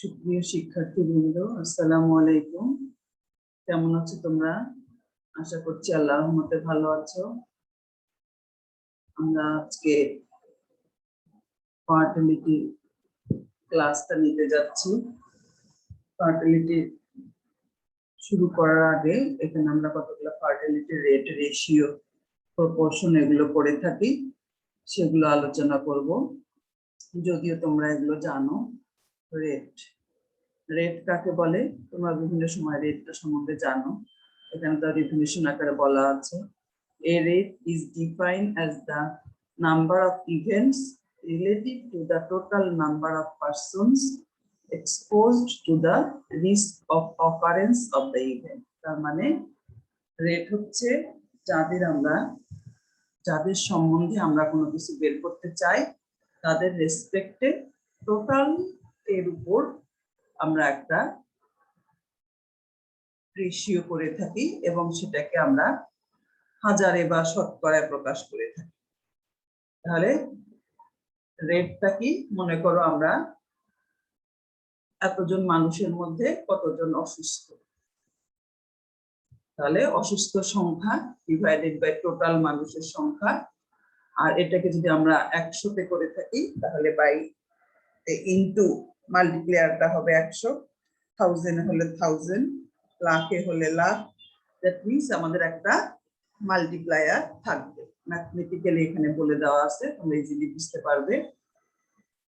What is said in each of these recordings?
সুপ্রিয় শিক্ষার্থীবৃন্দ, আসসালামু আলাইকুম। কেমন আছো তোমরা? আশা করছি আল্লাহর রহমতে ভালো আছো। আমরা আজকে ফার্টিলিটি ক্লাসটা নিতে যাচ্ছি। ফার্টিলিটি শুরু করার আগে এখানে আমরা কতগুলো ফার্টিলিটি রেট, রেশিও, প্রপোর্শন এগুলো করে থাকি, সেগুলো আলোচনা করব। যদিও তোমরা এগুলো জানো। রেট কাকে বলে তোমরা বিভিন্ন সময় রেটটা সম্বন্ধে জানো। এখানে তার ডেফিনিশন আকারে বলা আছে, a rate is defined as the number of events relative to the total number of persons exposed to the risk of occurrence of the event. তার মানে রেট হচ্ছে যাদের সম্বন্ধে আমরা কোনো কিছু বের করতে চাই, তাদের রেসপেক্টে টোটাল এর উপর আমরা একটা রেশিও করে থাকি এবং সেটাকে আমরা হাজারে বা শতকরায় প্রকাশ করে থাকি। তাহলে রেটটা কি? মনে করো আমরা এতজন মানুষের মধ্যে কতজন অসুস্থ, তাহলে অসুস্থ সংখ্যা ডিভাইডেড বাই টোটাল মানুষের সংখ্যা। আর এটাকে যদি আমরা 100-তে করে থাকি তাহলে বাই ইনটু মাল্টিপ্লায়ারটা হবে 100, 1000 হলে 1000, লাখে হলে লাখ। দ্যাট মিন্স আমাদের একটা মাল্টিপ্লায়ার থাকবে। ম্যাথমেটিক্যালি এখানে বলে দেওয়া আছে, তোমরা ইজিলি বুঝতে পারবে।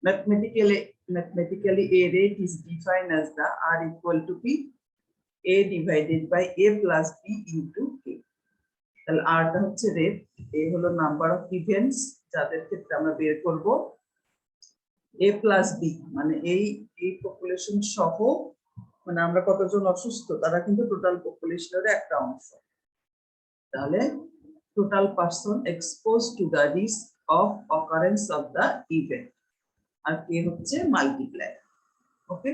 Mathematically a rate is defined as the R equal to P, A divided by A plus B into K. তাহলে R টা হচ্ছে রেট, A হলো নাম্বার অফ ইভেন্টস যাদের ক্ষেত্রে আমরা বের করব, A plus B মানে এই পপুলেশন সহ, মানে আমরা কতজন অসুস্থ তারা কিন্তু টোটাল পপুলেশনের একটা অংশ। তাহলে total person expose to the risk of occurrence of the event, আর কে হচ্ছে মাল্টিপ্লাই। ওকে,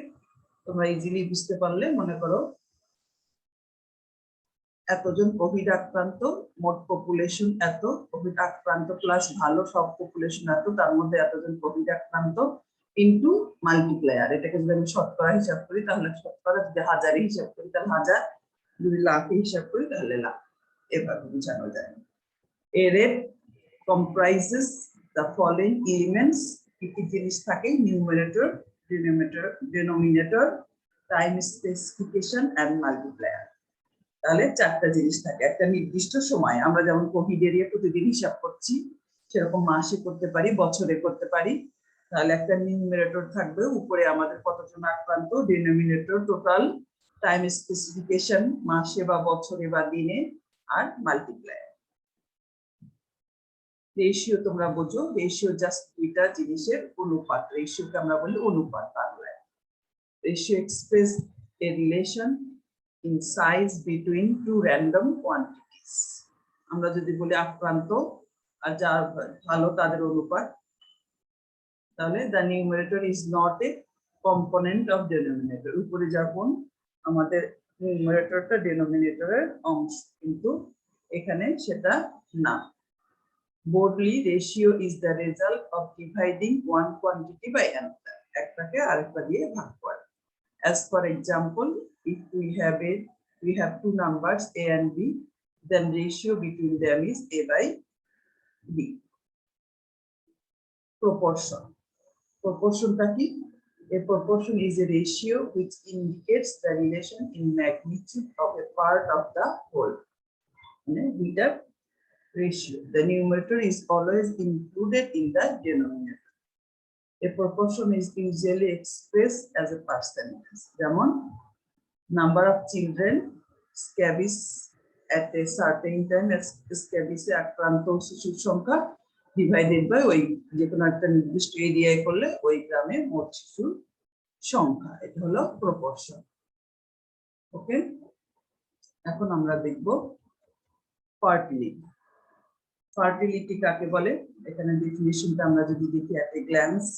তোমরা ইজিলি বুঝতে পারলে। মনে করো এতজন কোভিড আক্রান্ত, মোট পপুলেশন এত, কোভিড আক্রান্ত প্লাস ভালো সব পপুলেশন এত, তার মধ্যে এতজন কোভিড আক্রান্ত ইনটু মাল্টিপ্লায়ার। এটাকে যদি আমি শতকরা হিসাব করি তাহলে শতকরা, যদি হাজারে হিসাব করি তাহলে হাজার, যদি লাখে হিসাব করি তাহলে লাখ। এভাবে বোঝানো যায়। A rate comprises the following elements. কি কি জিনিস থাকে? Numerator, denominator, time specification and multiplier. তাহলে চারটা জিনিস থাকে। একটা নির্দিষ্ট সময়, আমরা যেমন কোভিড এরিয়া প্রতিদিন হিসাব করছি, সেরকম মাসে করতে পারি, বছরে করতে পারি। তাহলে একটা নিউমারেটর থাকবে, উপরে আমাদের কতজন আক্রান্ত, ডিনোমিনেটর টোটাল, টাইম স্পেসিফিকেশন মাসে বা বছরে বা দিনে, আর মাল্টিপ্লায়ার। রেশিও তোমরা বোঝো, রেশিও জাস্ট দুইটা জিনিসের অনুপাত। রেশিওকে আমরা বলি অনুপাত বাংলায়। Ratio express a relation in size between two random quantities. আমরা যদি বলি আক্রান্ত আর যার ভালো তাদের অনুপাত, তাহলে the numerator is not a component of denominator. উপরে যখন আমাদের নিউমারেটরটা ডেনোমিনেটরের অংশ, কিন্তু এখানে সেটা না। Broadly, ratio is the result of dividing one quantity by another. একটাকে আরেকটা দিয়ে ভাগ করা। As for example, if we have two numbers A and B, then ratio between them is A by B. Proportion. Proportionটা কি? A proportion is a ratio which indicates the relation in magnitude of a part of the whole. With a ratio, the numerator is always included in the denominator. A proportion is usually expressed as a percentage. যেমন number of children scabies at a certain time, scabies এ আক্রান্ত শিশুর সংখ্যা divided by ওই যে কোনো একটা নির্দিষ্ট এরিয়ায় করলে ওই গ্রামে মোট শিশুর সংখ্যা। এটা হলো প্রপোর্শন। ওকে, এখন আমরা দেখব ফার্টিলিটি। ফার্টিলিটি কাকে বলে? এখানে ডেফিনিশনটা আমরা যদি দেখি at a glance,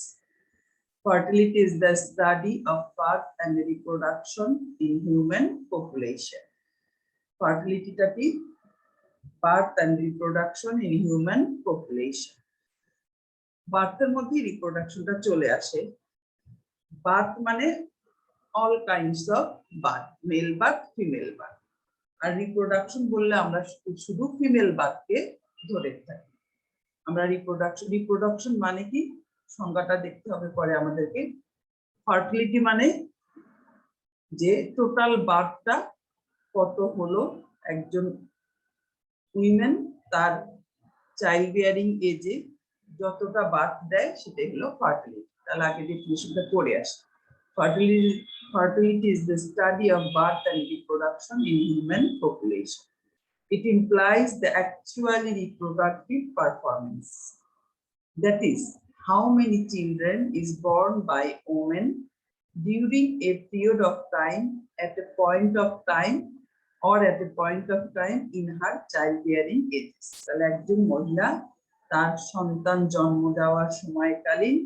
fertility is the study of birth and reproduction in human population. Fertility টা কি? Birth and reproduction in human population. বার্থের মধ্যে রিপ্রোডাকশনটা চলে আসে। বার্থ মানে all kinds of birth, male birth, female birth. R reproduction বললে আমরা শুধু female বার্থকে ধরে থাকি। আমরা রিপ্রোডাকশন মানে কি সংজ্ঞাটা দেখতে হবে পরে আমাদেরকে। ফার্টিলিটি মানে যে টোটাল বার্থটা কত হলো একজন উইমেন তার চাইল্ড বিয়ারিং এজে যতটা বার্থ দেয় সেটাই হলো ফার্টিলিটি। তাহলে আগে ডেফিনিশনটা পড়ে আসি। Fertility is the study of birth and reproduction in human population. It implies the actually reproductive performance. That is, how many children is born by woman during a period of time, at a point of time, or at a point of time in her childbearing age. তাহলে একজন মহিলা তার সন্তান জন্ম দেওয়ার সময়কালীন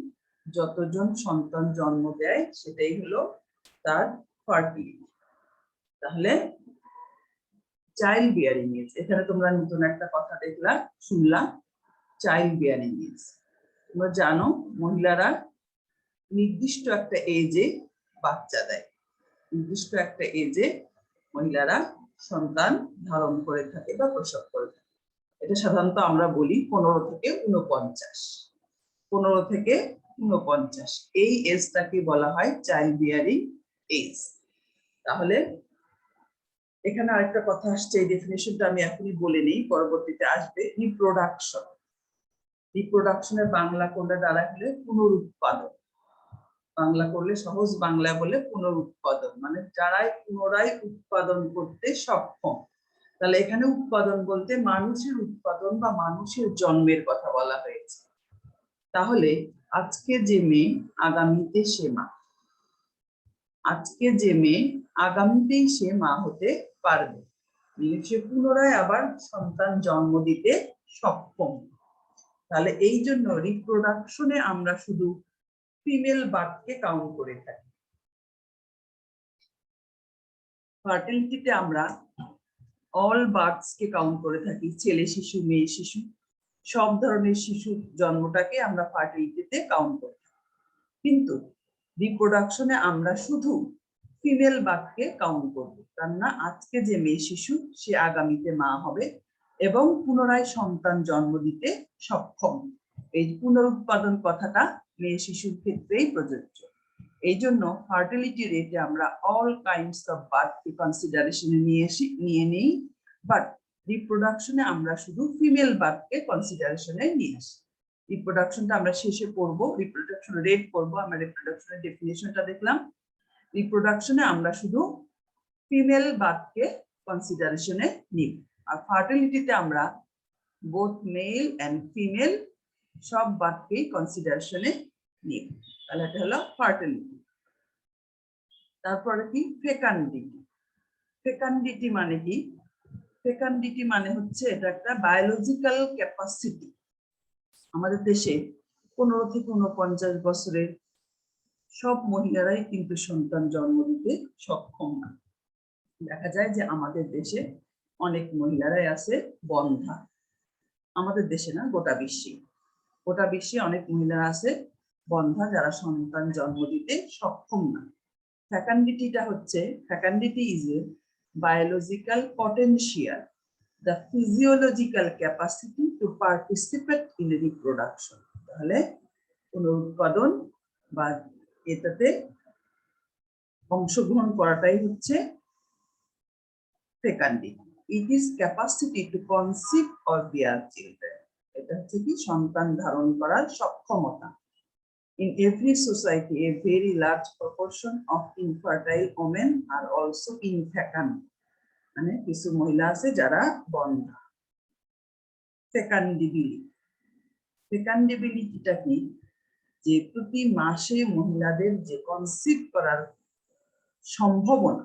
যতজন সন্তান জন্ম দেয় সেটাই হলো তার ফার্টিলিটি। তাহলে চাইল্ড বিয়ারিং এজ, এখানে তোমরা নতুন একটা কথা দেখলা শুনলাম, চাইল্ড বিয়ারিং এজ। তোমরা জানো মহিলারা নির্দিষ্ট একটা এজে বাচ্চা দেয়, নির্দিষ্ট একটা এজে মহিলারা সন্তান ধারণ করে থাকে বা প্রসব করে থাকে। এটা সাধারণত আমরা বলি 15 থেকে 49, 15 থেকে 49 এই এজটাকে বলা হয় চাইল্ড বিয়ারিং এজ। তাহলে এখানে আরেকটা কথা আসছে, এই ডেফিনিশনটা আমি এখনই বলে নেই, পরবর্তীতে আসবে। রিপ্রোডাকশন, রিপ্রোডাকশনের বাংলা করলে দ্বারা হলে পুনরুৎপাদন। বাংলা করলে সহজ বাংলা বলে পুনরুৎপাদন, মানে যারাই পুনরায় উৎপাদন করতে সক্ষম। তাহলে এখানে উৎপাদন বলতে মানুষের উৎপাদন বা মানুষের জন্মের কথা বলা হয়েছে। তাহলে আজকে যে মেয়ে আগামীতে সে মা, আজকে যে মেয়ে আগামীতেই সে মা হতে পারবে, সে পুনরায় আবার সন্তান জন্ম দিতে সক্ষম। তাহলে এই জন্য রিপ্রোডাকশনে আমরা শুধু ফিমেল বার্থকে কাউন্ট করে থাকি। ফার্টিলিটিতে আমরা অল বার্থস কে কাউন্ট করে থাকি, ছেলে শিশু মেয়ে শিশু সব ধরনের শিশু জন্মটাকে আমরা ফার্টিলিটিতে কাউন্ট করি। কিন্তু রিপ্রোডাকশনে আমরা শুধু ফিমেল বার্থকে কাউন্ট করব, কেননা আজকে যে মেয়ে শিশু সে আগামীতে মা হবে এবং পুনরায় সন্তান জন্ম দিতে সক্ষম। এই পুনরুৎপাদন কথাটা মেয়ে শিশুর ক্ষেত্রেই প্রযোজ্য। এই জন্য ফার্টিলিটি রেটে আমরা অল কাইন্ডস অফ বার্থ কে কনসিডারেশনে নিয়ে নেই, বাট রিপ্রোডাকশনে আমরা শুধু ফিমেল বার্থকে কনসিডারেশনে নিয়ে আসি। রিপ্রোডাকশনটা আমরা শেষে পড়বো, রিপ্রোডাকশন রেট পড়বো। আমরা রিপ্রোডাকশনের ডেফিনিশনটা দেখলাম। রিপ্রোডাকশনে আমরা শুধু ফিমেল বার্থকে কনসিডারেশনে নিব, আর ফার্টিলিটিতে আমরা বোথ মেল এন্ড ফিমেল সব বার্থকেই কনসিডারেশনে নিব। তাহলে এটা হলো ফার্টিলিটি। তারপরে কি ফেকান্ডিটি। ফেকান্ডিটি মানে কি? ফেকান্ডিটি মানে হচ্ছে এটা একটা বায়োলজিক্যাল ক্যাপাসিটি। আমাদের দেশে 15 থেকে 49 বছরের সব মহিলারাই কিন্তু সন্তান জন্ম দিতে সক্ষম না। দেখা যায় যে আমাদের দেশে অনেক মহিলারাই আছে বন্ধ্যা। আমাদের দেশে না, গোটা বিশ্বে, গোটা বিশ্বে অনেক মহিলারা আছে বন্ধ্যা, যারা সন্তান জন্ম দিতে সক্ষম না। ফেকান্ডিটিটা হচ্ছে, fecundity is a biological potential, the physiological capacity to participate in reproduction. তাহলে পুনরুৎপাদন বা এটাতে অংশগ্রহণ করাটাই হচ্ছে ফেকান্ডিটি। It is capacity to conceive or bear children. এটা হচ্ছে কি সন্তান ধারণ করার সক্ষমতা। In every society, a very large proportion of infertile women are also infecund. মানে কিছু মহিলা আছে যারা বন্ধ্যা। ফেকান্ডিবিলিটিটা কি? যে প্রতি মাসে মহিলাদের যে কনসিভ করার সম্ভাবনা,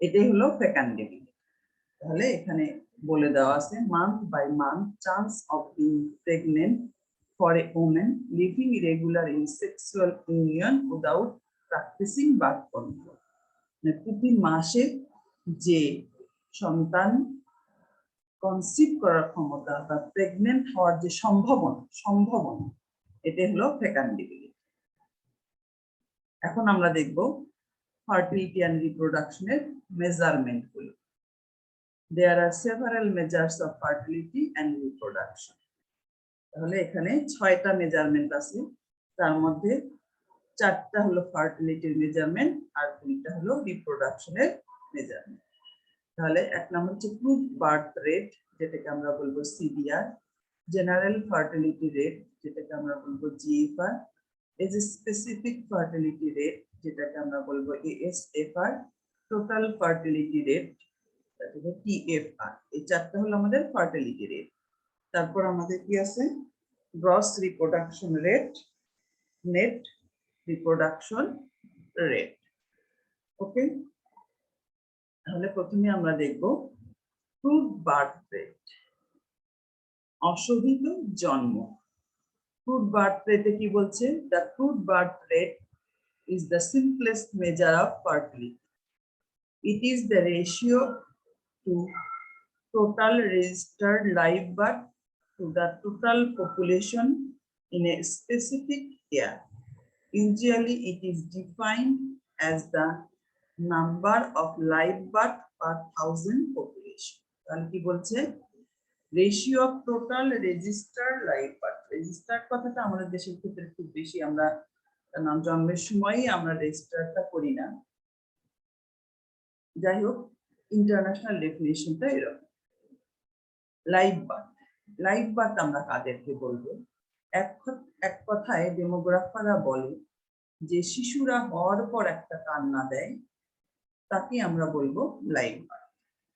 এটাই হলো ফেকান্ডিবিলিটি। তাহলে এখানে বলে দেওয়া আছে month by month chance of being pregnant for a woman living regular in sexual union without practicing birth control. প্রতি মাসে যে সন্তান কনসিভ করার ক্ষমতা বা প্রেগনেন্ট হওয়ার যে সম্ভাবনা, এটা হলো ফেকান্ডিবিলিটি। এখন আমরা দেখব ফার্টিলিটি অ্যান্ড রিপ্রোডাকশনের মেজারমেন্ট গুলো। There are several measures of fertility and reproduction. তাহলে এখানে 6টা মেজারমেন্ট আছে, তার মধ্যে 4টা হলো ফার্টিলিটির মেজারমেন্ট আর 2টা হলো রিপ্রোডাকশনের মেজারমেন্ট। তাহলে 1 নম্বর হচ্ছে প্রুভ বার্থ রেট, যেটাকে আমরা বলবো সিবিআর, জেনারেল ফার্টিলিটি রেট, যেটাকে আমরা বলবো GFR, as a specific fertility rate, যেটাকে আমরা বলবো এএসএফআর, টোটাল ফার্টিলিটি রেট, টিএফআর। এই 4টা হলো আমাদের ফার্টিলিটি রেট। তারপর আমাদের কি আছে, gross reproduction rate, net reproduction rate. Okay, তাহলে প্রথমে আমরা দেখব প্রুভ বার্থ রেট, অশোভিত জন্ম। প্রুভ বার্থ রেটে কি বলছে, the prove birth rate is the simplest measure of fertility. It is the ratio to total registered live birth to the total population in a specific year. Usually it is defined as the number of live birth per 1000 population. তাহলে কি বলছে, ratio of total registered live birth. Registered কথাটা আমাদের দেশের ক্ষেত্রে খুব বেশি আমরা নাম জন্মের সময়ই আমরা রেজিস্টারটা করি না, যাই হোক ইন্টারন্যাশনাল ডেফিনিশনটা এরকম। লাইভ বার্থ, লাইভ বার্থ আমরা কাদেরকে বলবো, এক কথায় ডেমোগ্রাফাররা বলে যে শিশুরা হওয়ার পর একটা কান্না দেয়, তাকে আমরা বলবো লাইভ বার্থ,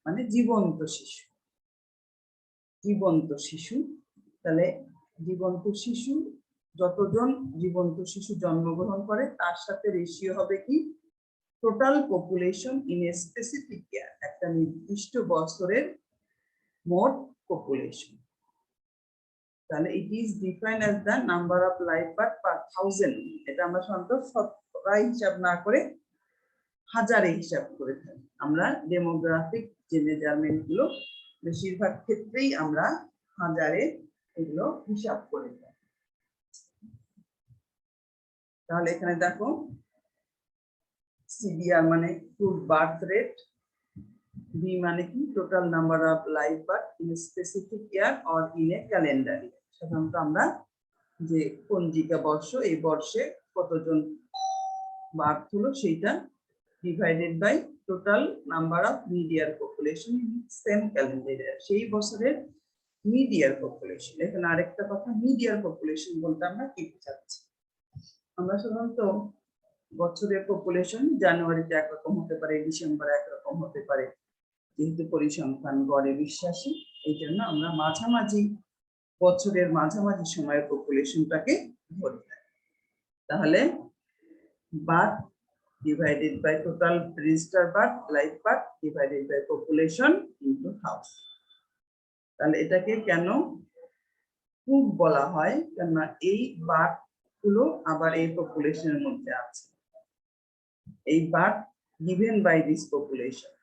মানে জীবন্ত শিশু। জীবন্ত শিশু, তাহলে জীবন্ত শিশু, যতজন জীবন্ত শিশু জন্মগ্রহণ করে তার সাথে রেশিও হবে কি, total population in a specific year, একটা নির্দিষ্ট বছরের মোট পপুলেশন। তাহলে it is defined as the number of live birth per 1000। এটা আমরা সাধারণত শতকরায় হিসাব না করে হাজারে হিসাব করে থাকি। আমরা ডেমোগ্রাফিক যে মেজারমেন্ট গুলো বেশিরভাগ ক্ষেত্রেই আমরা হাজারে এগুলো হিসাব করে থাকি। তাহলে এখানে দেখো সিবিআর মানে প্রুভ বার্থ রেট, বি মানে কি total number of live birth in specific year or in a calendar year. সাধারণত আমরা যে পঞ্জিকা বর্ষ, এই বর্ষে কতজন বার্থ হলো সেইটা divided by total number of mid year population in same calendar year, সেই বছরের মিড ইয়ার পপুলেশন। এখানে আরেকটা কথা, মিড ইয়ার পপুলেশন বলতে আমরা কি বোঝাচ্ছি, আমরা সাধারণত বছরের পপুলেশন জানুয়ারিতে একরকম হতে পারে, ডিসেম্বরে একরকম হতে পারে, যেহেতু পরিসংখ্যান গড়ে বিশ্বাসী, এই জন্য আমরা মাঝামাঝি বছরের মাঝামাঝি সময়ের পপুলেশনটাকে ধরে থাকি। তাহলে birth divided by total registered birth, live birth divided by population into 1000। তাহলে এটাকে কেন প্রুভ বলা হয়, কেননা এই বার্থ গুলো আবার এই পপুলেশনের মধ্যে আছে, এই birth given by this population,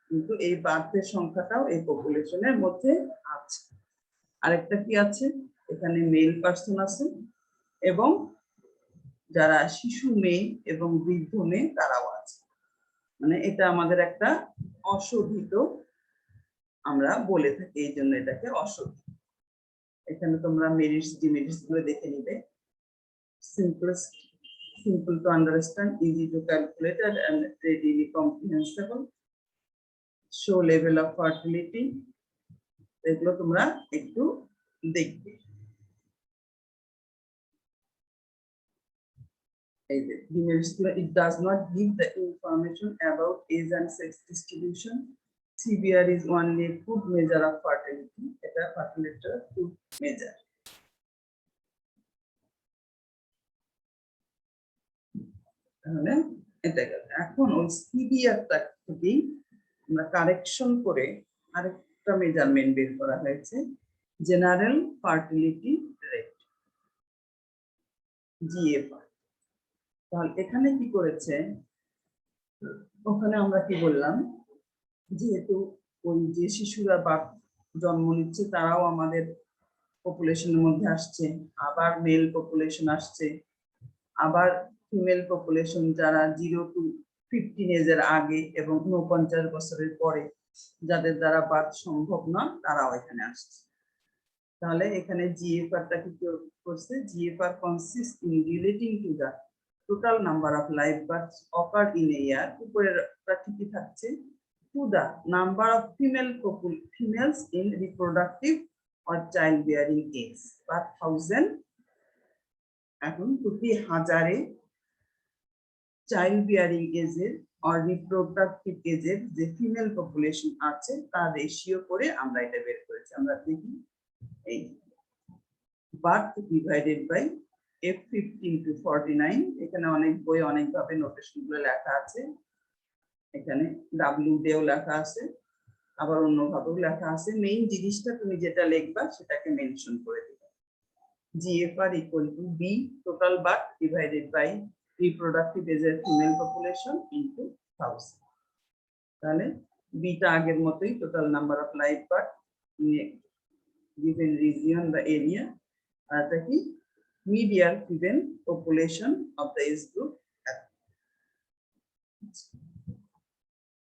কিন্তু এই বার্থের সংখ্যাটাও এই পপুলেশনের মধ্যে আছে। আরেকটা কি আছে, এখানে মেল পার্সন আছে এবং যারা শিশু মেয়ে এবং বৃদ্ধ মেয়ে তারাও আছে, মানে এটা আমাদের একটা অশোভিত আমরা বলে থাকি, এই জন্য এটাকে অশোভিত। এখানে তোমরা মেরিটস ডিমেরিটস গুলো দেখে নিবে। simple to understand, easy to calculate and readily comprehensible, show level of fertility, এগুলো তোমরা একটু দেখবে। It does not give the information about age and sex distribution. CBR is only a good measure of fertility. এটা fertility good measure. তাহলে এটা এখন ওই সিবিআরটা থেকেই আমরা কারেকশন করে আরেকটা মেজারমেন্ট বের করা হয়েছে, জেনারেল ফার্টিলিটি রেট, জিএফআর। তাহলে এখানে কি করেছে, ওখানে আমরা কি বললাম, যেহেতু ওই যে শিশুরা জন্ম নিচ্ছে তারাও আমাদের পপুলেশনের মধ্যে আসছে, আবার মেল পপুলেশন আসছে, আবার ফিমেল পপুলেশন যারা 0 to 15 এজের আগে এবং 49 বছরের পরে যাদের দ্বারা বার্থ সম্ভব না তারাও এখানে আসছে। তাহলে এখানে জিএফআরটা কি করছে, GFR consist in relating to the total number of live births occurred in a year, উপরেরটা ঠিকই থাকছে, to the number of females in reproductive or child bearing age per 1000। এখন প্রতি হাজারে চাইল্ড বিয়ারিং এজের আর রিপ্রোডাক্টিভ এজের যে ফিমেল পপুলেশন আছে তার রেশিও করে আমরা এটা বের করেছি। আমরা দেখি এই birth divided by F15 to 49, এখানে অনেক বই অনেকভাবে নোটেশন গুলো লেখা আছে, এখানে W দেও লেখা আছে, আবার অন্যভাবেও লেখা আছে। মেইন জিনিসটা তুমি যেটা লিখবা সেটাকে মেনশন করে দিবে। GFR equal to B total birth divided by reproductive age of female population into 1000। তাহলে বিটা আগের মতোই, total number of live birth in a given region বা এরিয়া, আর এটা কি median given population of the age group.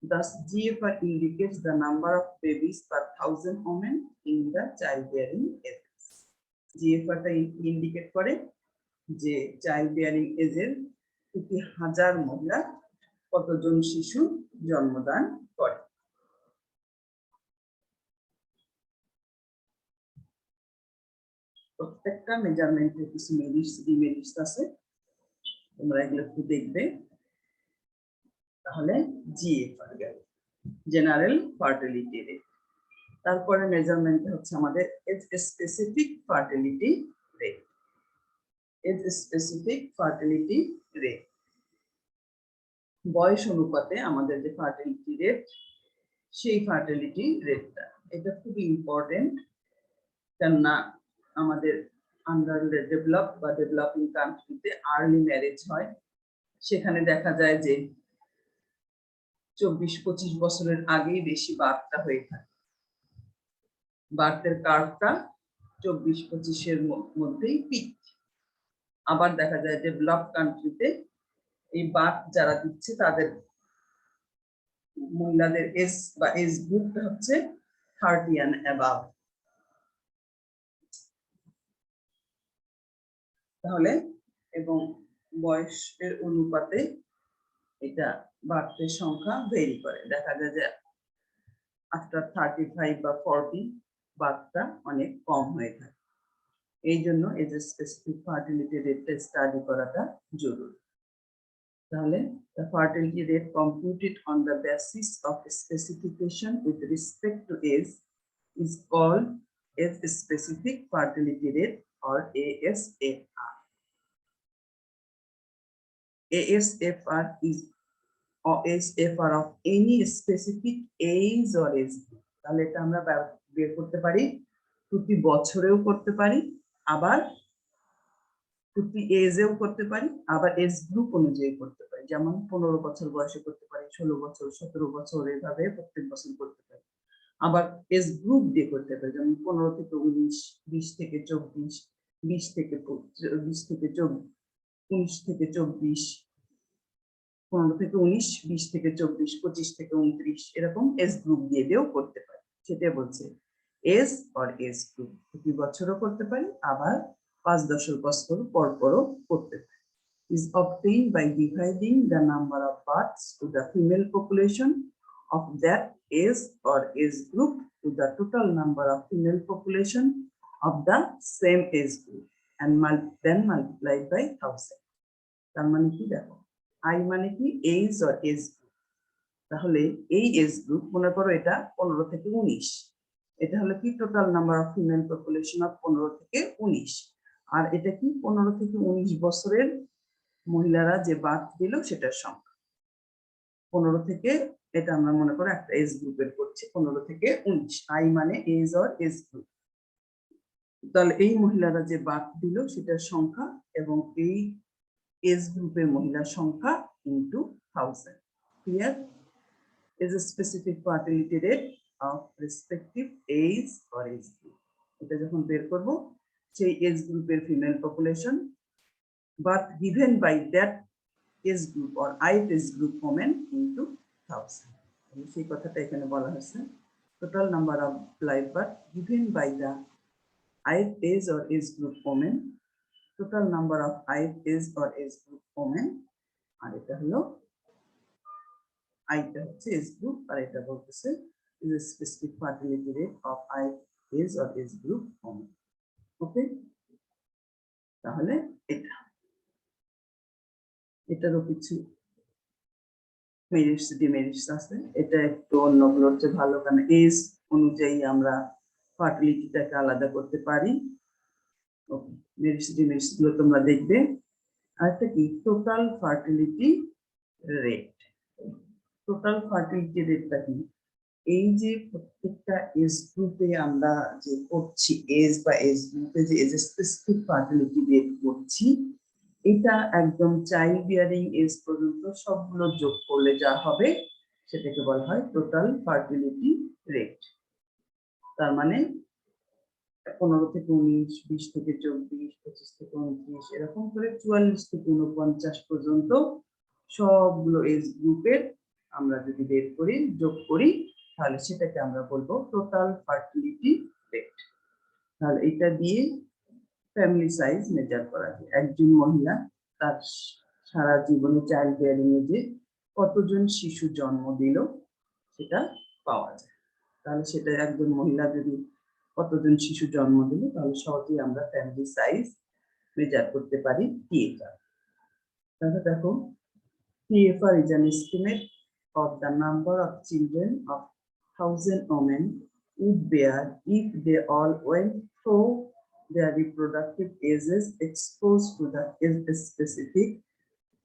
Thus, GFR indicates the number of babies per 1000 women in the childbearing age. GFR টা indicate করে যে child bearing এজের প্রতি 1000 মহিলা কতজন শিশু জন্মদান করে। প্রত্যেকটা মেজারমেন্টের কিছু মেরিটস আছে, তোমরা এগুলো একটু দেখবে। তাহলে জিএফআর গেল, জেনারেল ফার্টিলিটি রেট। তারপরে মেজারমেন্ট হচ্ছে আমাদের age specific fertility rate. Age specific fertility rate বয়স অনুপাতে আমাদের যে ফার্টিলিটি রেট, সেই ফার্টিলিটি রেটটা এটা খুবই ইম্পর্টেন্ট, কেননা আমাদের আন্ডার ডেভেলপ বা ডেভেলপিং কান্ট্রিতে আর্লি ম্যারেজ হয়, সেখানে দেখা যায় যে 24-25 বছরের আগেই বেশি বার্থটা হয়ে থাকে। বার্থের কার্ভটা 24-25 মধ্যেই পিক। আবার দেখা যায় ডেভেলপ কান্ট্রিতে এই বার্থ যারা দিচ্ছে তাদের মহিলাদের এজ বা এজ গ্রুপটা হচ্ছে 30 and above। তাহলে এবং বয়সের অনুপাতে এটা বার্থের সংখ্যা ভেরি করে, দেখা যায় যে আফটার 35 বা 40 বার্থটা অনেক কম হয়ে থাকে। এই জন্য এজ স্পেসিফিক ফার্টিলিটি রেটটা স্টাডি করাটা জরুরি। তাহলে the fertility rate computed on the basis of specification with respect to age is called age specific fertility rate or ASFR. ASFR is ASFR of any specific age or age group. তাহলে এটা আমরা বের করতে পারি প্রতি বছরেও করতে পারি, আবার প্রতি এজেও করতে পারি, আবার এজ গ্রুপ অনুযায়ী করতে পারি। যেমন 15 বছর বয়সে করতে পারি, 16 বছর, 17 বছর, এভাবে প্রত্যেক বছর করতে পারি। আবার এজ গ্রুপ দিয়ে করতে পারি, যেমন 15 থেকে 19, 20 থেকে 24, 20 থেকে 24, 19 থেকে 24, 15 থেকে 19, 20 থেকে 24, 25 থেকে 29, এরকম এজ গ্রুপ দিয়েও করতে পারি। সেটা বলছে এজ অর এজ গ্রুপ, প্রতি বছরও করতে পারি, আবার 5-10 বছর পর পরও করতে পারি। Is obtained by dividing the number of births to the female population of that age or age group to the total number of female population of the same age group and then multiplied by 1000. তার মানে কি দেখো, I মানে কি age or age group. তাহলে এই age group মনে করো এটা 15 থেকে 19, এটা হলো কি total number of female population of 15 থেকে 19, আর এটা কি 15 থেকে 19 বছরের মহিলারা যে বার্থ দিল সেটার সংখ্যা। 15 থেকে, এটা আমরা মনে করো একটা এজ গ্রুপের করছি 15 থেকে 19, আই মানে এজ অর এজ গ্রুপ। তাহলে এই মহিলারা যে বার্থ দিল সেটার সংখ্যা এবং এই এজ গ্রুপের মহিলার সংখ্যা into 1000। Clear? is a specific fertility rate of respective age or age group. এটা যখন বের করব, সেই এজ গ্রুপের female population birth given by that age group or ith age group women into 1000. সেই কথাটা এখানে বলা হয়েছে total number of live birth given by the ith age or age group women, total number of ith age or age group women, আর এটা হলো আইটা হচ্ছে age group আর এটা বলতেছে is a specific fertility rate of ith age or age group women. ওকে, তাহলে এটারও কিছু merits demerits আছে। এটা একটু অন্যগুলোর চেয়ে ভালো, কারণ এজ অনুযায়ী আমরা ফার্টিলিটিটাকে আলাদা করতে পারি। ওকে, মেরিটস ডিমেরিটস গুলো তোমরা দেখবে। আর একটা কি total fertility rate. Total fertility রেটটা কি, এই যে প্রত্যেকটা এজ গ্রুপে আমরা যে করছি এজ বা এজ গ্রুপে যে এজ স্পেসিফিক ফার্টিলিটি রেট করছি, এটা একদম চাইল্ড বিয়ারিং এজ পর্যন্ত সবগুলো যোগ করলে যা হবে সেটাকে বলা হয় টোটাল ফার্টিলিটি রেট। তার মানে 15 থেকে 19, 20 থেকে 24, 25 থেকে 29, এরকম করে 44 থেকে 49 পর্যন্ত সবগুলো এজ গ্রুপের আমরা যদি বের করি, যোগ করি, তাহলে সেটাকে আমরা বলবো টোটাল ফার্টিলিটি রেট। তাহলে এটা দিয়ে ফ্যামিলি সাইজ মেজার করা যায়। একজন মহিলা তার সারা জীবনে চাইল্ড বিয়ারিং এ যে কতজন শিশু জন্ম দিল সেটা পাওয়া যায়। তাহলে সেটা একজন মহিলা যদি কতজন শিশু জন্ম দিল, তাহলে সহজেই আমরা ফ্যামিলি সাইজ মেজার করতে পারি TFR। তাহলে দেখো TFR is an estimate of the number of children of 1000 women would bear if they all went through their reproductive ages exposed to the age-specific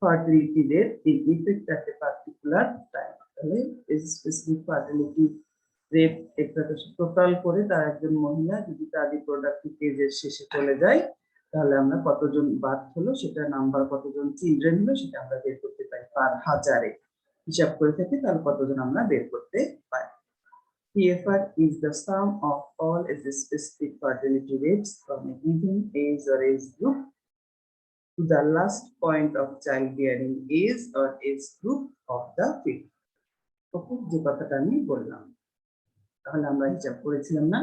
fertility rate in effect at a particular time. age-specific fertility rate এটাকে total করে তার একজন মহিলা যদি তার reproductive এজের শেষে চলে যায়, তাহলে আমরা কতজন বার্থ হলো সেটা নাম্বার, কতজন চিলড্রেন হলো সেটা আমরা বের করতে পারি। পার হাজারে হিসাব করে থাকি, তাহলে কতজন আমরা বের করতে পারি। TFR is the sum of all age-specific fertility rates from a given age or age group to the last point of childbearing age or age group of the fetus. ওকে, যে কথাটা আমি বললাম, তাহলে আমরা হিসাব করেছিলাম না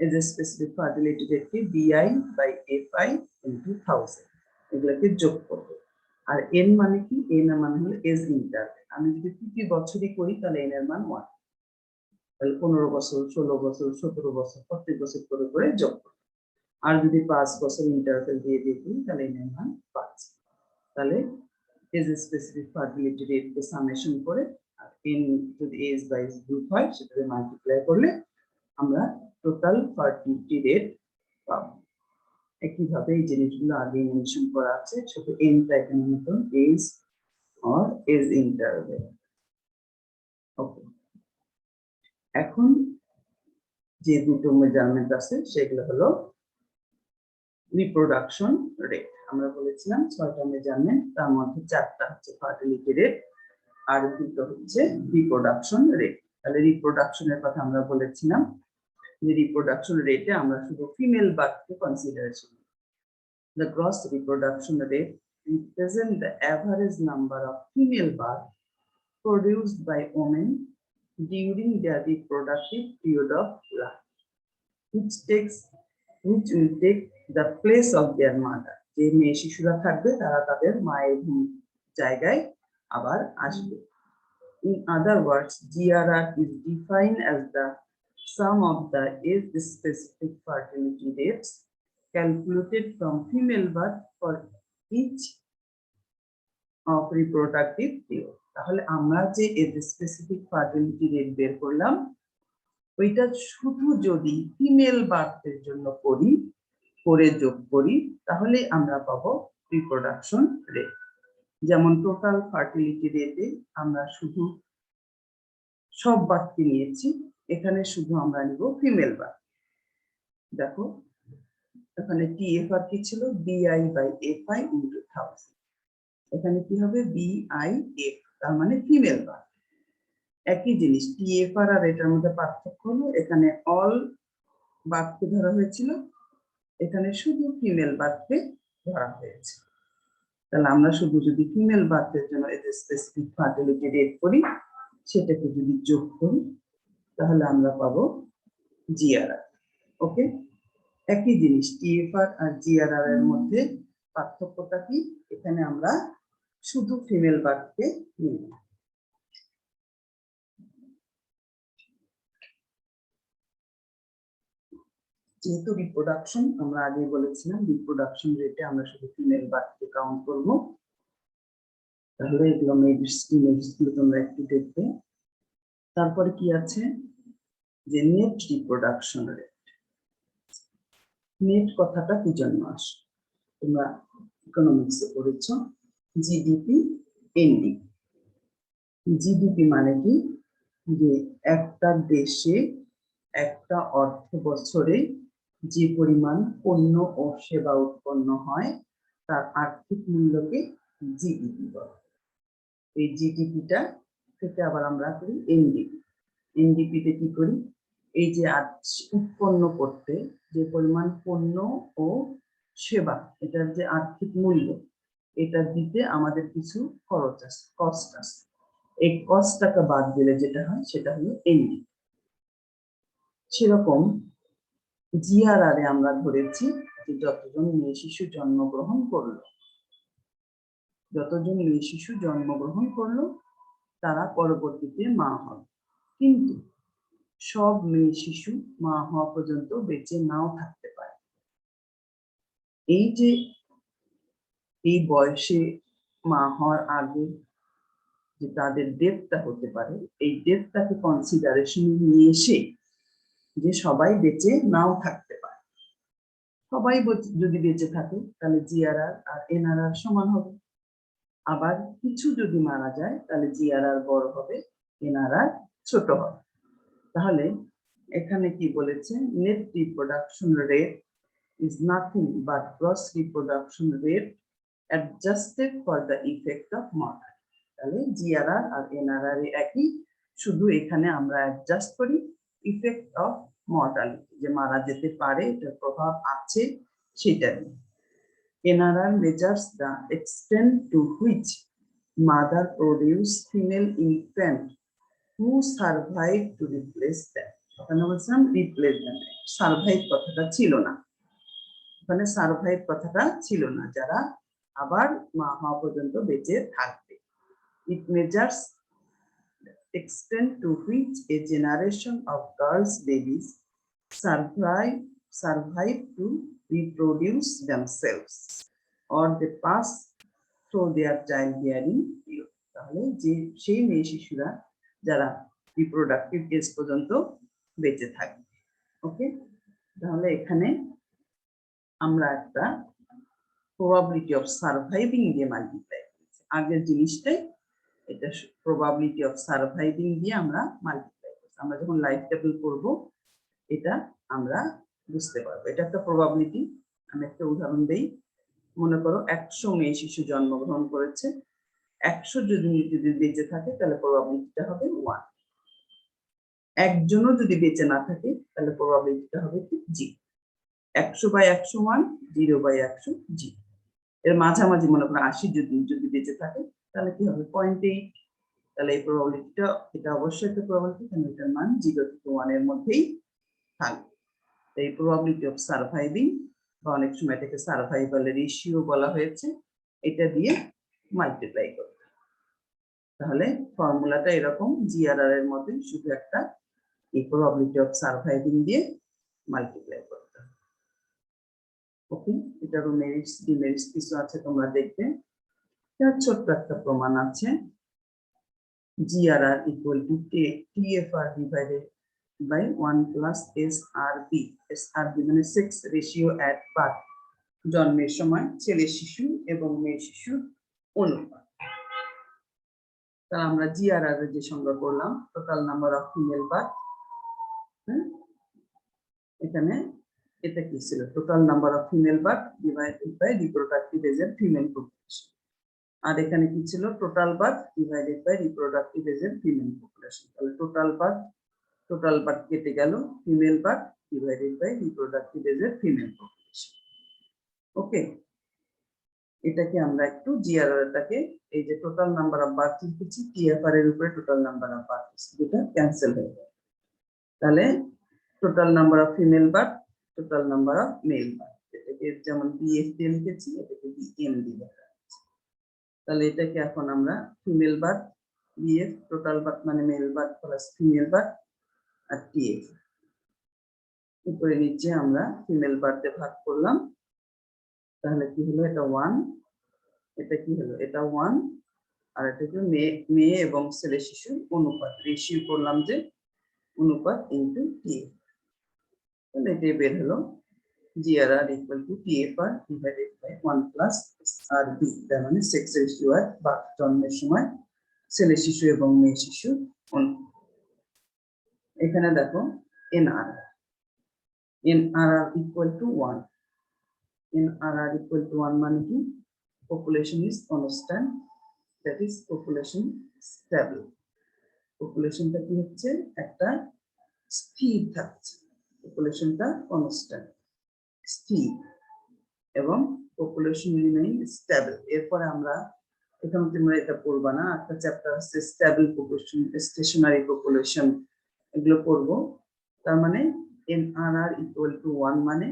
age-specific fertility rate K BI by FI into 1000 এগুলোকে যোগ করব। আর N মানে কি, N এর মানে হলো এজ ইন্টারভ্যাল। আমি যদি প্রতি বছরই করি তাহলে N এর মান 1, তাহলে 15 বছর, 16 বছর, 17 বছর, প্রত্যেক বছর করে করে যোগ করব। আর যদি 5 বছর ইন্টারভ্যাল দিয়ে দিই তাহলে N এর মান 5। তাহলে এজ স্পেসিফিক ফার্টিলিটি রেট কে সামেশন করে আর N যদি এজ বাই গ্রুপ হয় সেটাকে মাল্টিপ্লাই করলে আমরা টোটাল ফার্টিলিটি রেট পাবো। একইভাবে এই জিনিসগুলো আগে মেনশন করা আছে, শুধু এনটা এখানে নতুন এজ অর এজ ইন্টারভ্যাল। ওকে, এখন যে দুটো মেজারমেন্ট আছে সেগুলো হলো রিপ্রোডাকশন রেট। আমরা বলেছিলাম 6টা মেজারমেন্ট, তার মধ্যে 4টা হচ্ছে ফার্টিলিটি রেট আর দুটো হচ্ছে রিপ্রোডাকশন রেট। তাহলে রিপ্রোডাকশনের কথা আমরা বলেছিলাম যে রিপ্রোডাকশন রেটে আমরা শুধু ফিমেল বার্থকে consideration. The gross reproduction rate represents the average number of female births produced by women during their reproductive period of life, which will take the place of their mother. যে মেয়ে শিশুরা থাকবে তারা তাদের মায়ের জায়গায় আবার আসবে। In other words, GRR is defined as the sum of the age-specific fertility rates calculated from female birth for each of reproductive period. তাহলে আমরা যে age-specific fertility rate বের করলাম, ওইটা শুধু যদি ফিমেল বার্থের জন্য করি, করে যোগ করি, তাহলে আমরা পাবো রিপ্রোডাকশন রেট। যেমন টোটাল ফার্টিলিটি রেটে আমরা শুধু সব বার্থকে নিয়েছি, এখানে শুধু আমরা নিব ফিমেল বার্থ। দেখো এখানে TFR কি ছিল, BI by FI into 1000। এখানে কি হবে BIF, তার মানে ফিমেল বার্থ। একই জিনিস TFR আর এটার মধ্যে পার্থক্য হলো এখানে অল বার্থকে ধরা হয়েছিল, এখানে শুধু ফিমেল বার্থকে ধরা হয়েছে। তাহলে আমরা শুধু যদি ফিমেল বার্থের জন্য এদের স্পেসিফিক ফার্টিলিটি রেট করি, সেটাকে যদি যোগ করি, তাহলে আমরা পাবো জিআরআর। ওকে, একই জিনিস টিএফআর আর জিআরআর এর মধ্যে পার্থক্যটা কি? এখানে আমরা শুধু ফিমেল বার্থকে নিই। যেহেতু রিপ্রোডাকশন, আমরা আগে বলেছিলাম রিপ্রোডাকশন রেটে আমরা শুধু ফিমেল বার্থকে কাউন্ট করব। তাহলে এগুলো মেডিসিন তোমরা একটু দেখবে। তারপরে কি আছে যে নেট রিপ্রোডাকশন রেট। নেট কথাটা কি জন্য আসে? তোমরা ইকোনমিক্সে পড়েছ জিডিপি এনডিপি। জিডিপি মানে কি? যে একটা দেশে একটা অর্থ বছরে যে পরিমাণ পণ্য ও সেবা উৎপন্ন হয় তার আর্থিক মূল্যকে জিডিপি বলে। এই জিডিপিটা থেকে আবার আমরা করি এনডিপি। এনডিপিতে কি করি? এই যে উৎপন্ন করতে যে পরিমাণ পণ্য ও সেবা, এটার যে আর্থিক মূল্য, এটা দিতে আমাদের কিছু খরচ আছে, কস্ট আছে। এই কস্টটাকে বাদ দিলে যেটা হয় সেটা হলো এনডিপি। সেরকম জিআরআর আমরা ধরেছি যে যতজন মেয়ে শিশু জন্মগ্রহণ করলো, যতজন মেয়ে শিশু জন্মগ্রহণ করলো তারা পরবর্তীতে মা হবে। কিন্তু সব মেয়ে শিশু মা হওয়া পর্যন্ত বেঁচে নাও থাকতে পারে। এই যে এই বয়সে মা হওয়ার আগে যে তাদের ডেথটা হতে পারে, এই ডেথটাকে কনসিডারেশনে নিয়ে এসে যে সবাই বেঁচে নাও থাকতে পারে। সবাই যদি বেঁচে থাকে তাহলে জিআরআর আর এনআরআর সমান হবে। আবার কিছু যদি মারা যায় তাহলে জিআরআর বড় হবে, এনআরআর ছোট হবে। তাহলে এখানে কি বলেছে? Net reproduction rate is nothing but gross reproduction rate adjusted for the effect of mortality. তাহলে জিআরআর আর এনআরআর একই, শুধু এখানে আমরা অ্যাডজাস্ট করি ইফেক্ট অফ মর্টালিটি, যে মারা যেতে পারে, এটার প্রভাব আছে সেটা নিয়ে। NRR measures the extent to which mother produce female infant who survive to replace them. ওখানে বলছিলাম রিপ্লেসমেন্ট, সার্ভাইভ কথাটা ছিল না, ওখানে সার্ভাইভ কথাটা ছিল না, যারা আবার মা হওয়া পর্যন্ত বেঁচে থাকবে। It measures the extent to which a generation of girls babies survive to reproduce themselves or they pass through their childbearing period. তাহলে যে সেই মেয়ে শিশুরা যারা রিপ্রোডাক্টিভ এজ পর্যন্ত বেঁচে থাকবে। ওকে, তাহলে এখানে আমরা একটা প্রবাবিলিটি অফ সার্ভাইভিং দিয়ে মাল্টিপ্লাই করেছি। আগের জিনিসটাই এটা প্রবাবিলিটি অফ সার্ভাইভিং দিয়ে আমরা মাল্টিপ্লাই করছি। আমরা যখন লাইফ টেবল করব এটা আমরা বুঝতে পারবো। এটা একটা প্রবাবিলিটি। আমি একটা উদাহরণ দেই। মনে করো 100 মেয়ে শিশু জন্মগ্রহণ করেছে, 100 যদি বেঁচে থাকে তাহলে প্রবাবিলিটিটা হবে 1। একজনও যদি বেঁচে না থাকে তাহলে প্রবাবিলিটিটা হবে কি? 0। 100/100 1, 0/100 0। এর মাঝামাঝি মনে করো 80 যদি বেঁচে থাকে তাহলে কি হবে? 0.8। তাহলে এই প্রবাবিলিটিটা, এটা অবশ্যই একটা প্রবাবিলিটি, কারণ এটার মান 0 থেকে 1 এর মধ্যেই থাকবে। এই প্রবাবিলিটি অফ সার্ভাইভিং বা অনেক সময় এটাকে সার্ভাইভাল রেশিও বলা হয়েছে, এটা দিয়ে মাল্টিপ্লাই করতে। তাহলে ফর্মুলাটা এরকম, জিআরআর এর মধ্যে শুধু একটা এই প্রবাবিলিটি অফ সার্ভাইভিং দিয়ে মাল্টিপ্লাই করতে। ওকে, এটারও মেরিটস ডিমেরিটস কিছু আছে তোমরা দেখবে। এর ছোট্ট একটা প্রমাণ আছে, GRR equal to TFR divided by 1 plus SRB. SRB মানে সেক্স রেশিও অ্যাট বার্থ, জন্মের সময় ছেলে শিশু এবং মেয়ে শিশুর অনুপাত। তা আমরা জিআরআর এর যে সংজ্ঞা করলাম, total number of female birth. এখানে এটা কি ছিল? Total number of female birth divided by reproductive age এর ফিমেল পপুলেশন। আর এখানে কি ছিল? Total birth divided by reproductive age এর ফিমেল পপুলেশন। তাহলে টোটাল বার্থ কেটে গেল, female birth divided by reproductive age এর ফিমেল পপুলেশন। ওকে, এটাকে আমরা একটু জিআরআরটাকে এই যে টোটাল নাম্বার অফ বার্থ লিখেছি টিএফআর এর উপরে টোটাল নাম্বার অফ বার্থ যেটা ক্যান্সেল হয়ে যাবে, তাহলে total number of female birth total number of male birth, এটাকে যেমন বিএফ দিয়ে লিখেছি এটাকে বিএম দিয়ে লেখা আছে। তাহলে এটাকে এখন আমরা female birth BF total birth মানে male birth plus female birth আর টিএফ উপরে নিচে আমরা ফিমেল বার্থে ভাগ করলাম, তাহলে কি হলো এটা 1, এটা কি হলো এটা 1, আর এটা কি মেয়ে এবং ছেলে শিশুর অনুপাত রেশিও করলাম যে অনুপাত ইনটু টিএফ, তাহলে এটা বের হলো GRR equal to TFR divided by 1 plus RB, তার মানে সেক্স রেশিও আর বা জন্মের সময় ছেলে শিশু এবং মেয়ে শিশু। এখানে দেখো NRR equal to 1, NRR equal to 1 মানে কি population is constant, that is population stable, পপুলেশনটা কি হচ্ছে একটা স্থির থাকছে, পপুলেশনটা কনস্ট্যান্ট স্থির এবং পপুলেশন রিমেইন স্টেবল। এরপরে আমরা এখানে তোমরা এটা পড়বা না, একটা চ্যাপ্টার আছে স্টেবল পপুলেশন স্টেশনারি পপুলেশন, এগুলো পড়বো। তার মানে NRR equal to 1 মানে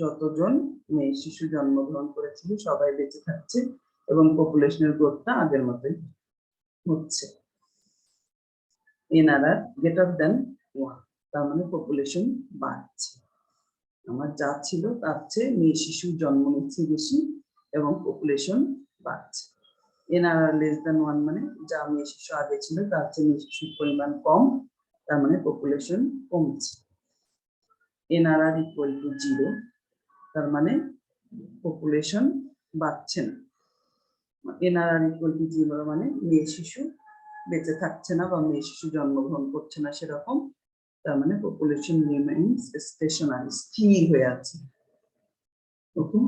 যতজন মেয়ে শিশু জন্মগ্রহণ করেছিল সবাই বেঁচে থাকছে এবং পপুলেশনের গ্রোথটা আগের মতোই হচ্ছে। NRR গ্রেটার দ্যান 1 তার মানে পপুলেশন বাড়ছে, আমার যা ছিল তার চেয়ে মেয়ে শিশু জন্ম নিচ্ছে বেশি এবং পপুলেশন বাড়ছে। NRR লেস দ্যান 1 মানে যা মেয়ে শিশু আগে ছিল তার চেয়ে মেয়ে শিশুর পরিমাণ কম, তার মানে পপুলেশন কমছে। NRR ইকুয়াল টু 0 তার মানে পপুলেশন বাড়ছে না। NRR ইকুয়াল টু 0 মানে মেয়ে শিশু বেঁচে থাকছে না বা মেয়ে শিশু জন্মগ্রহণ করছে না সেরকম, তার মানে পপুলেশন রিমেইনস স্টেশনারি স্থির হয়ে আছে। ওকে,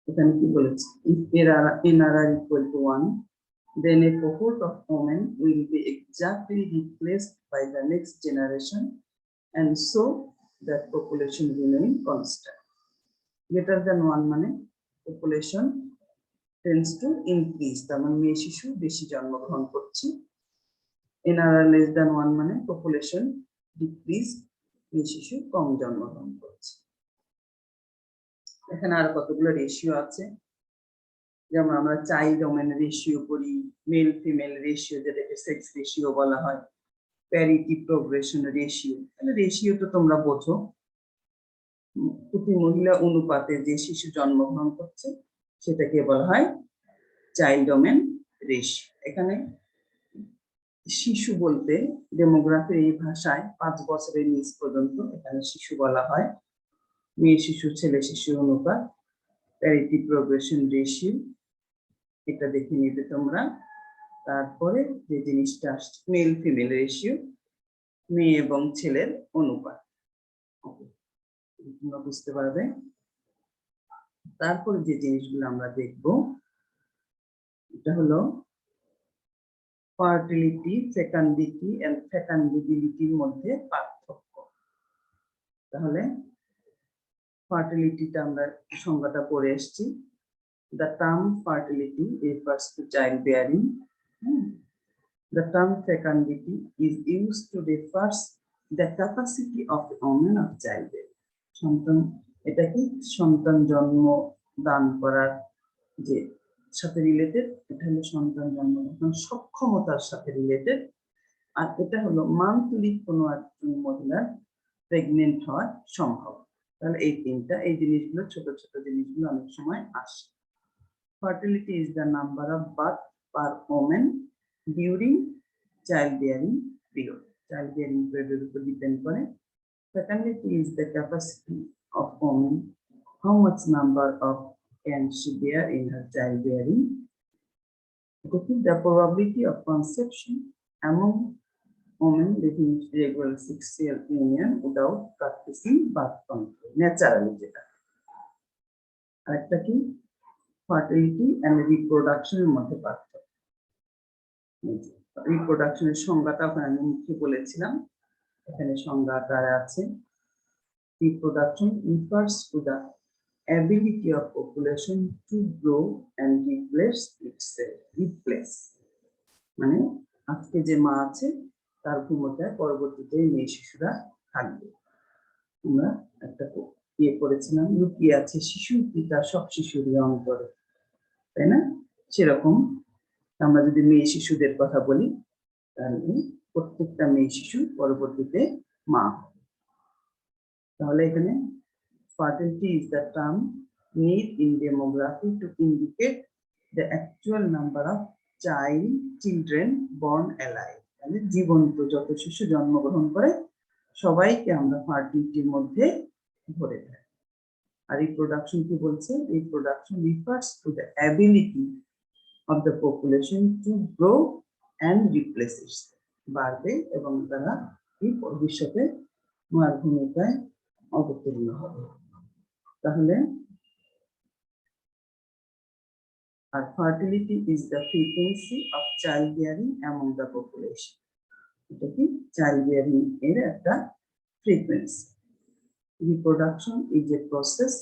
এখানে কি বলেছে if NRR equal to 1 then a cohort of women will be exactly replaced by the next generation and so that population remain constant. Greater than 1 মানে population tends to increase, তার মানে মেয়ে শিশু বেশি জন্মগ্রহণ করছে। NRR less than 1 মানে population decrease, মেয়ে শিশু কম জন্মগ্রহণ করছে। এখানে আর কতগুলো রেশিও আছে, যেমন আমরা চাইল্ড ওমেন রেশিও করি, মেল ফিমেল রেশিও যেটাকে সেক্স রেশিও বলা হয়, প্যারিটি প্রোগ্রেশন রেশিও। তাহলে রেশিও তো তোমরা বোঝো, প্রতি মহিলা অনুপাতে যে শিশু জন্মগ্রহণ করছে সেটাকে বলা হয় চাইল্ড ওমেন রেশিও। এখানে শিশু বলতে ডেমোগ্রাফির এই ভাষায় 5 বছরের নিচ পর্যন্ত এখানে শিশু বলা হয়। মেয়ে শিশু ছেলে শিশু অনুপাত প্যারিটি প্রোগ্রেশন রেশিও এটা দেখে নিতে তোমরা। তারপরে যে জিনিসটা আসছে মেল ফিমেল রেশিও, মেয়ে এবং ছেলের অনুপাত, তোমরা বুঝতে পারবে। তারপরে যে জিনিসগুলো আমরা দেখব এটা হলো ফার্টিলিটি, ফেকান্ডিটি এন্ড ফেকান্ডিবিলিটির মধ্যে পার্থক্য। তাহলে ফার্টিলিটিটা আমরা সংজ্ঞাটা পড়ে এসেছি। The term fertility refers to childbearing. The term fecundity is used to refer the capacity of the woman of childbearing. সন্তান, এটা কি সন্তান জন্ম দান করার যে সাথে রিলেটেড, এটা হলো সন্তান জন্ম সক্ষমতার সাথে রিলেটেড। আর এটা হলো মান্থলি কোনো একজন মহিলার প্রেগনেন্ট হওয়ার সম্ভব। তাহলে এই তিনটা এই জিনিসগুলো ছোট ছোট জিনিসগুলো অনেক সময় আসে। Fertility is the number of birth per woman during childbearing period. Childbearing period উপর ডিপেন্ড করে। Fecundity is the capacity of woman, how much number of can she bear in her childbearing. The probability of conception among women living regular sexual union without practicing birth control, naturally যেটা। আরেকটা কি fertility and রিপ্রোডাকশনের মধ্যে পার্থক্য। রিপ্রোডাকশনের সংজ্ঞাটা ওখানে আমি মুখে বলেছিলাম, এখানে সংজ্ঞা আকারে আছে। Reproduction refers to the ability of population to grow and replace itself. মানে আজকে যে মা আছে তার ভূমিকায় পরবর্তীতে মেয়ে শিশুরা থাকবে। আমরা একটা ইয়ে করেছিলাম, লুকিয়ে আছে শিশুর পিতা সব শিশুরই অন্তরে, তাই না? সেরকম আমরা যদি মেয়ে শিশুদের কথা বলি তাহলে প্রত্যেকটা মেয়ে শিশু পরবর্তীতে মা হবে। তাহলে এখানে fertility is the term need in demography to indicate the actual number of children born alive. মানে জীবন্ত যত শিশু জন্মগ্রহণ করে সবাইকে আমরা ফার্টিলিটির মধ্যে ধরে থাকি। আর রিপ্রোডাকশন কি বলছে? Reproduction refers to the ability of the population to grow and replace itself. বাড়বে এবং তারা এই ভবিষ্যতে মার ভূমিকায় অবতীর্ণ হবে। তাহলে আর fertility is the frequency of childbearing among the population. এটা কি childbearing এর একটা frequency. Reproduction is a process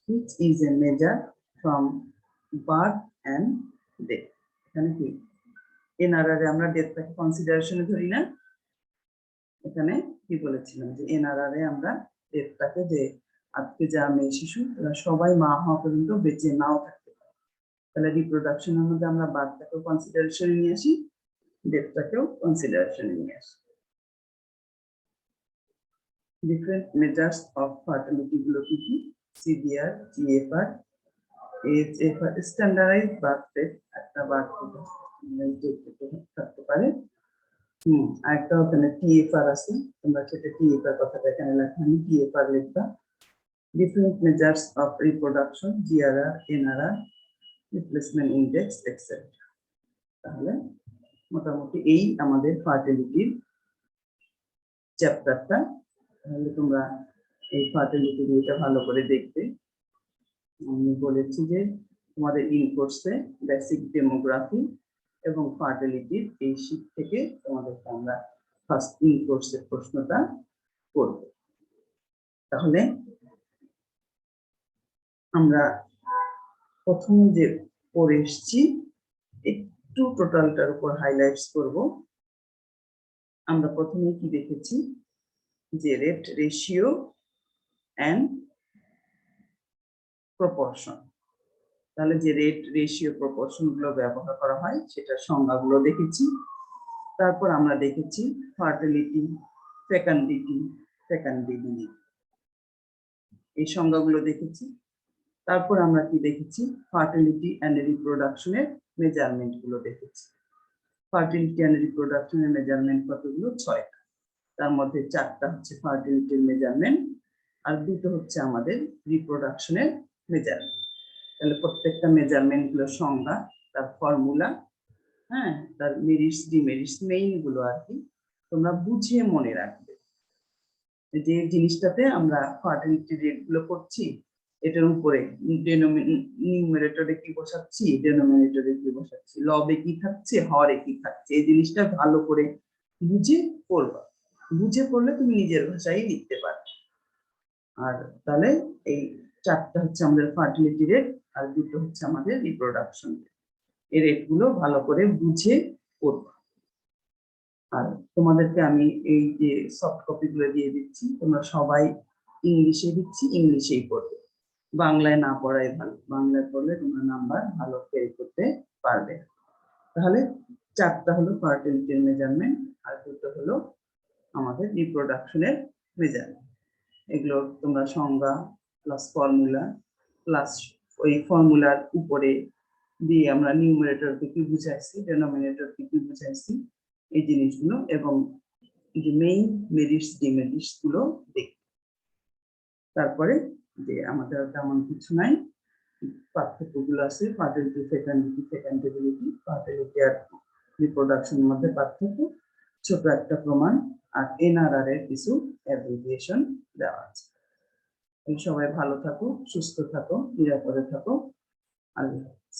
which is a measure from birth and death. এখানে কি এনআরআর এ আমরা ডেথটাকে কনসিডারেশনে ধরি না? এখানে কি বলেছিলাম যে এনআরআর এ আমরা ডেথটাকে, যে আজকে যা মেয়ে শিশু তারা সবাই মা হওয়া পর্যন্ত বেঁচে নাও থাকতে পারে, তাহলে রিপ্রোডাকশনের মধ্যে আমরা বার্থটাকেও কনসিডারেশনে নিয়ে আসি, ডেথটাকেও কনসিডারেশনে নিয়ে আসি। ডিফারেন্ট মেজার্স অফ ফার্টিলিটি গুলো কি কি? CDR, GFR, HFR, standardised birth rate, একটা বার্থ থাকতে পারে। আরেকটা ওখানে টিএফআর আছে, তোমরা সেটা টিএফআর কথাটা এখানে লেখা, আমি টিএফআর লিখবা। Different measures of reproduction, GRR, NRR, replacement index etcetera. তাহলে মোটামুটি এই আমাদের ফার্টিলিটির চ্যাপ্টারটা। তাহলে তোমরা এই ফার্টিলিটি বইটা ভালো করে দেখবে। আমি বলেছি যে তোমাদের ইন কোর্সে বেসিক ডেমোগ্রাফি এবং ফার্টিলিটির এই শীট থেকে তোমাদেরকে আমরা ফার্স্ট ইন কোর্সের প্রশ্নটা করব। তাহলে আমরা প্রথমে যে পড়ে এসেছি একটু টোটালটার উপর হাইলাইটস করব। আমরা প্রথমে কি দেখেছি যে রেট, রেশিও এন্ড প্রপোর্শন। তাহলে যে রেট, রেশিও, প্রপোর্শন গুলো ব্যবহার করা হয় সেটার সংজ্ঞাগুলো দেখেছি। তারপর আমরা দেখেছি ফার্টিলিটি, ফেকান্ডিটি, ফেকান্ডিবিলিটি, এই সংজ্ঞাগুলো দেখেছি। তারপর আমরা কি দেখেছি? ফার্টিলিটি এন্ড রিপ্রোডাকশনের মেজারমেন্ট গুলো দেখেছি। ফার্টিলিটি এন্ড রিপ্রোডাকশনের মেজারমেন্ট কতগুলো? 6টা। তার মধ্যে 4টা হচ্ছে ফার্টিলিটির মেজারমেন্ট আর 2টো হচ্ছে আমাদের রিপ্রোডাকশনের মেজারমেন্ট। তাহলে প্রত্যেকটা মেজারমেন্ট গুলো সংজ্ঞা, তার ফর্মুলা, হ্যাঁ, তার মেরিটস, ডিমেরিটস, মেইন গুলো আর কি তোমরা বুঝিয়ে মনে রাখবে। যে জিনিসটাতে আমরা ফার্টিলিটি রেট গুলো করছি এটার উপরে নিউমারেটরে কি বসাচ্ছি, ডেনোমিনেটরে কি বসাচ্ছি, লবে কি থাকছে, হরে কি থাকছে, এই জিনিসটা ভালো করে বুঝে পড়বা। বুঝে পড়লে তুমি নিজের ভাষায় লিখতে পারবে। আর তাহলে এই 4টা হচ্ছে আমাদের ফার্টিলিটি রেট আর 2টো হচ্ছে আমাদের রিপ্রোডাকশন রেট। এই রেট গুলো ভালো করে বুঝে পড়বা। আর তোমাদেরকে আমি এই যে সফট কপি গুলো দিয়ে দিচ্ছি, তোমরা সবাই ইংলিশে দিচ্ছি, ইংলিশেই পড়বে, বাংলায় না পড়াই ভালো। বাংলায় পড়লে তোমরা নাম্বার ভালো ক্যারি করতে পারবে। তাহলে 4টা হলো ফার্টিলিটির মেজারমেন্ট আর 2টো হলো আমাদের রিপ্রোডাকশনের মেজারমেন্ট। এগুলো তোমরা সংজ্ঞা প্লাস ফর্মুলা প্লাস ওই ফর্মুলার উপরে দিয়ে আমরা নিউমারেটরকে কি বুঝাইছি, ডেনোমিনেটরকে কি বুঝাইছি, এই জিনিসগুলো এবং যে মেইন মেরিটস, ডিমেরিটস গুলো দেখি। তারপরে যে আমাদের তেমন কিছু নাই, পার্থক্যগুলো আছে ফার্টিলিটি, ফেকান্ডিটি, ফেকান্ডিবিলিটি, ফার্টিলিটি আর রিপ্রোডাকশনের মধ্যে পার্থক্য, ছোট একটা প্রমাণ আর এনআরআর এর কিছু অ্যাব্রিভিয়েশন দেওয়া আছে। সবাই ভালো থাকো, সুস্থ থাকো, নিরাপদে থাকো। আল্লাহ হাফেজ।